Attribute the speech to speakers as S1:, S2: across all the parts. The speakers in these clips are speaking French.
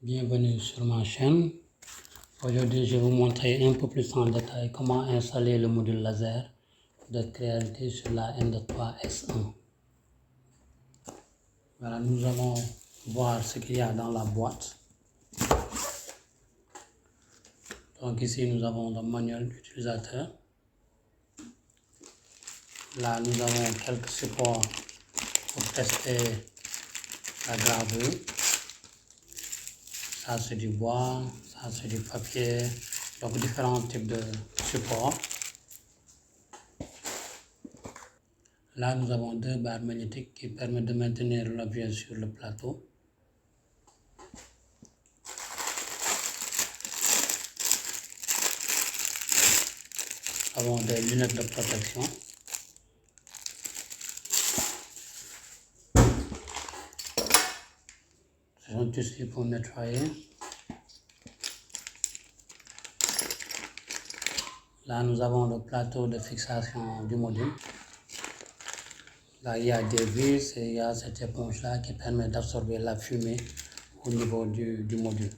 S1: Bienvenue sur ma chaîne. Aujourd'hui, je vais vous montrer un peu plus en détail comment installer le module laser de Creality sur la M3S1. Voilà, nous allons voir ce qu'il y a dans la boîte. Donc ici, nous avons le manuel d'utilisateur. Là, nous avons quelques supports pour tester la gravure. Ça, c'est du bois, ça, c'est du papier, donc différents types de supports. Là, nous avons deux barres magnétiques qui permettent de maintenir l'objet sur le plateau. Nous avons des lunettes de protection. C'est un tissu pour nettoyer. Là, nous avons le plateau de fixation du module. Là, il y a des vis et il y a cette éponge-là qui permet d'absorber la fumée au niveau du module.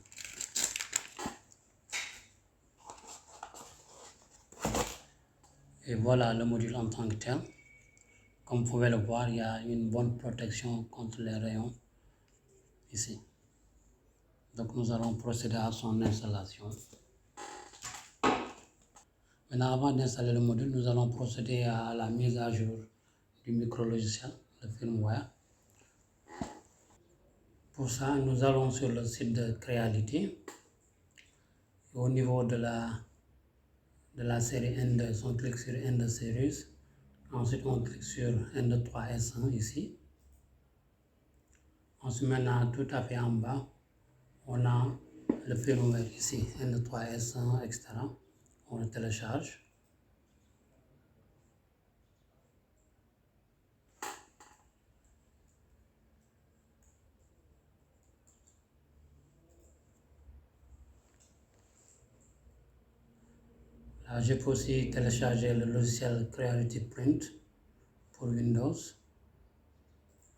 S1: Et voilà le module en tant que tel. Comme vous pouvez le voir, il y a une bonne protection contre les rayons ici. Donc nous allons procéder à son installation. Maintenant, avant d'installer le module, nous allons procéder à la mise à jour du micro-logiciel, le firmware. Pour ça, nous allons sur le site de Creality. Au niveau de la série N2, on clique sur N2 Series. Ensuite, on clique sur N3S1 ici. Ensuite, maintenant, tout à fait en bas, on a le firmware ici, N3S1, etc. On le télécharge. Là, je peux aussi télécharger le logiciel Creality Print pour Windows.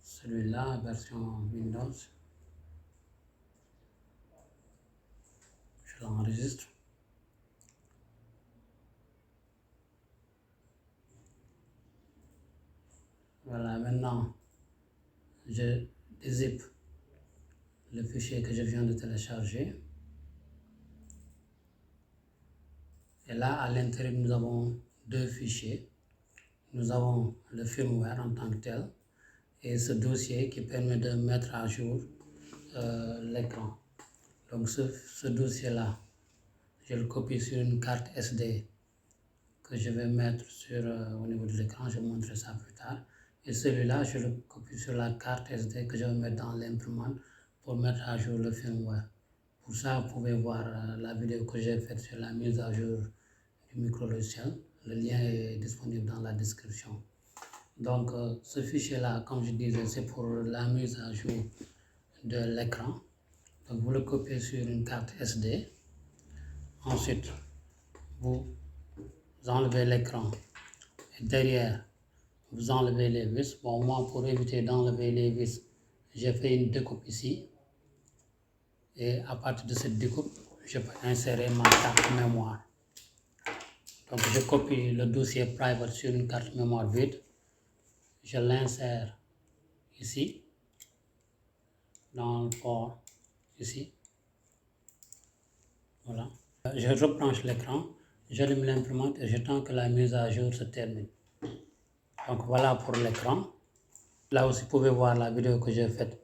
S1: Celui-là, version Windows. Je l'enregistre. Voilà, maintenant, je dézippe le fichier que je viens de télécharger. Et là, à l'intérieur, nous avons deux fichiers. Nous avons le firmware en tant que tel et ce dossier qui permet de mettre à jour l'écran. Donc ce dossier-là, je le copie sur une carte SD que je vais mettre au niveau de l'écran. Je vous montrerai ça plus tard. Et celui-là, je le copie sur la carte SD que je vais mettre dans l'imprimante pour mettre à jour le firmware. Pour ça, vous pouvez voir la vidéo que j'ai faite sur la mise à jour du micro-logiciel. Le lien est disponible dans la description. Donc, ce fichier-là, comme je disais, c'est pour la mise à jour de l'écran. Donc, vous le copiez sur une carte SD. Ensuite, vous enlevez l'écran. Et derrière, vous enlevez les vis. Bon, moi, pour éviter d'enlever les vis, j'ai fait une découpe ici. Et à partir de cette découpe, je peux insérer ma carte mémoire. Donc, je copie le dossier private sur une carte mémoire vide. Je l'insère ici, dans le port, ici. Voilà. Je rebranche l'écran, j'allume l'imprimante et j'attends que la mise à jour se termine. Donc voilà pour l'écran. Là aussi, vous pouvez voir la vidéo que j'ai faite.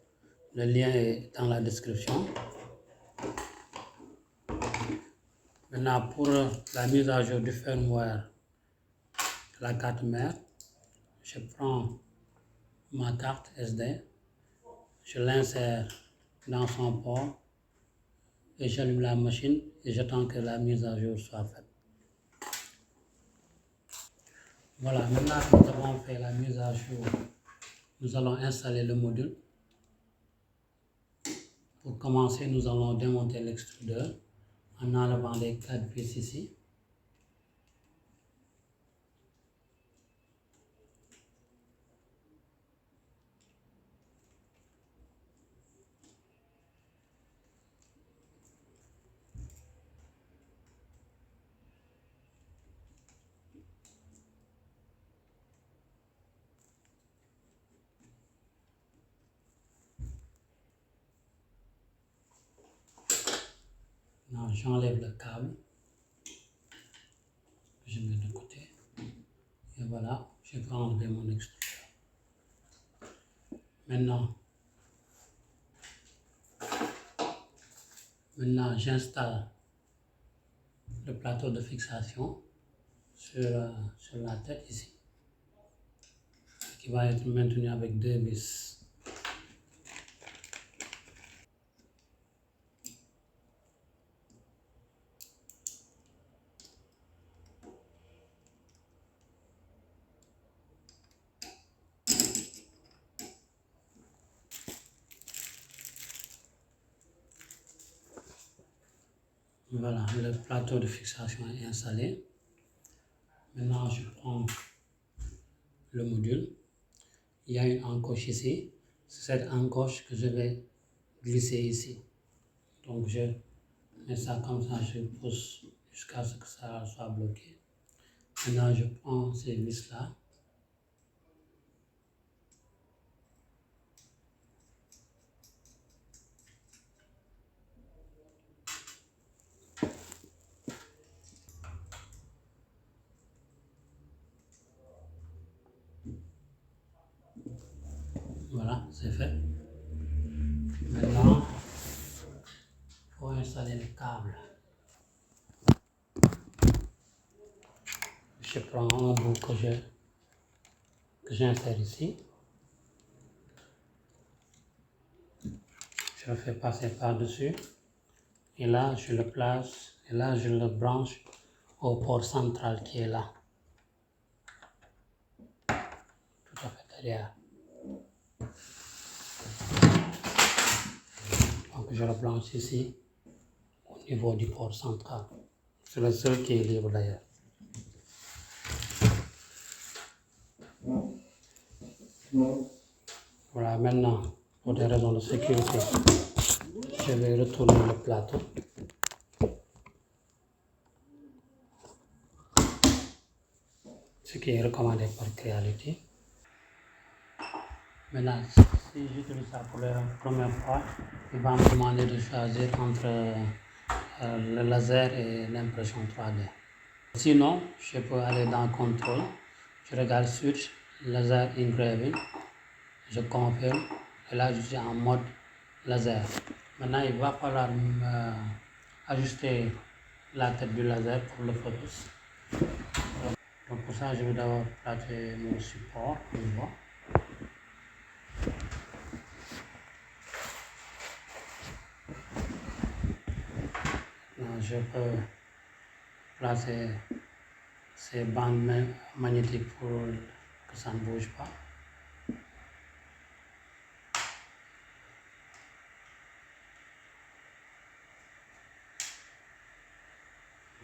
S1: Le lien est dans la description. Maintenant, pour la mise à jour du firmware de la carte mère, je prends ma carte SD, je l'insère dans son port et j'allume la machine et j'attends que la mise à jour soit faite. Voilà, maintenant que nous avons fait la mise à jour, nous allons installer le module. Pour commencer, nous allons démonter l'extrudeur en enlevant les 4 vis ici. Maintenant, j'enlève le câble. Je mets de côté. Et voilà, je peux enlever mon extruseur. Maintenant, j'installe le plateau de fixation sur la tête ici, qui va être maintenu avec 2 vis. Voilà, le plateau de fixation est installé. Maintenant, je prends le module. Il y a une encoche ici. C'est cette encoche que je vais glisser ici. Donc, je mets ça comme ça, je pousse jusqu'à ce que ça soit bloqué. Maintenant, je prends ces vis-là. Voilà, c'est fait. Maintenant, il faut installer le câble. Je prends un bout que j'insère ici. Je le fais passer par-dessus. Et là, je le place. Et là, je le branche au port central qui est là. Tout à fait derrière. Donc, je le branche ici, au niveau du port central. C'est le seul qui est libre d'ailleurs. Voilà, maintenant, pour des raisons de sécurité, je vais retourner le plateau. Ce qui est recommandé par Creality. Maintenant, si j'utilise ça pour la première fois, il va me demander de choisir entre le laser et l'impression 3D. Sinon, je peux aller dans Contrôle, je regarde Switch, Laser Engraving, je confirme, et là je suis en mode laser. Maintenant, il va falloir ajuster la tête du laser pour le focus. Donc pour ça, je vais d'abord placer mon support, comme je vois. Je peux placer ces bandes magnétiques pour que ça ne bouge pas.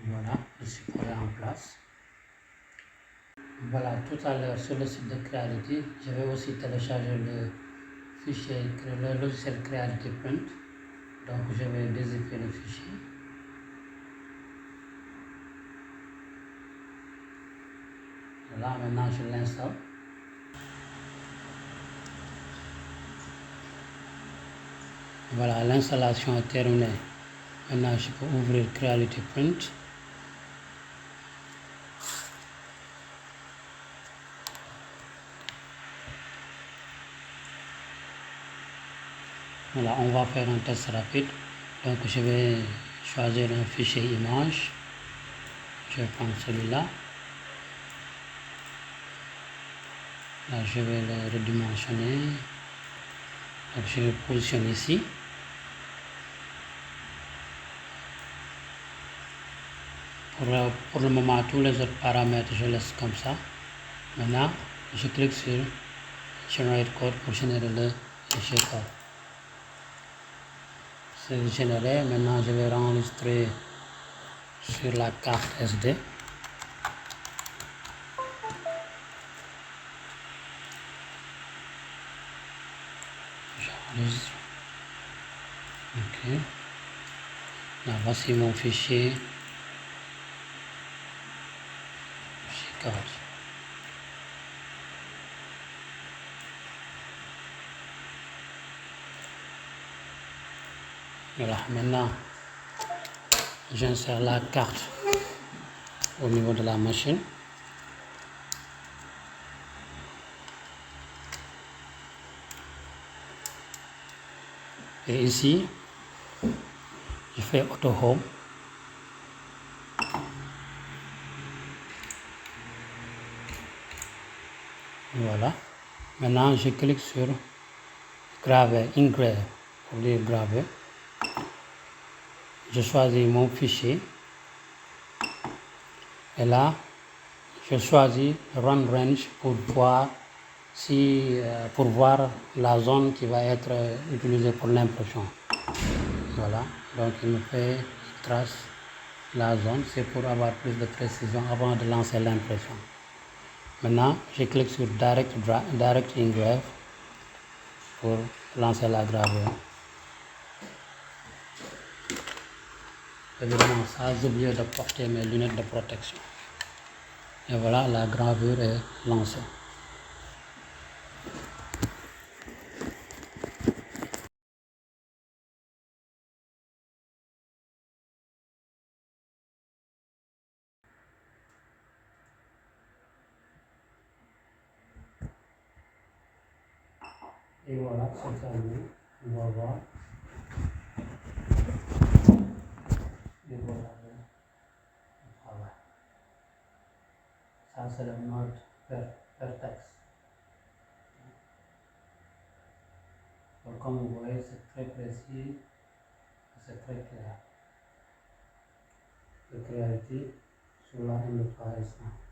S1: Voilà, le support est en place. Voilà, tout à l'heure sur le site de Creality, je vais aussi télécharger le fichier, le logiciel Creality Print. Donc je vais dézipper le fichier. Voilà, maintenant je l'installe. Voilà, l'installation est terminée. Maintenant je peux ouvrir Creality Print. Voilà, on va faire un test rapide. Donc je vais choisir un fichier image. Je vais prendre celui-là. Là, je vais le redimensionner. Donc je le positionne ici. Pour le moment, tous les autres paramètres, je laisse comme ça. Maintenant, je clique sur Generate Code pour générer le fichier code. C'est généré. Maintenant, je vais enregistrer sur la carte SD. J'enregistre. Ok. Là, voici mon fichier. Code. Voilà, maintenant J'insère la carte au niveau de la machine. Et ici, je fais Auto Home. Voilà. Maintenant, je clique sur Graver, Engrave, pour lire graver. Je choisis mon fichier. Et là, je choisis Run Range pour voir la zone qui va être utilisée pour l'impression. Voilà, donc il trace la zone, c'est pour avoir plus de précision avant de lancer l'impression. Maintenant, je clique sur Direct Engrave pour lancer la gravure. Évidemment, ça, j'ai oublié de porter mes lunettes de protection. Et voilà, la gravure est lancée. Et voilà, c'est terminé. On va voir. Et voilà le travail. Ça, c'est le mode Vertex. Donc, comme vous voyez, c'est très précis, c'est très clair. De clarté sur la M3S1.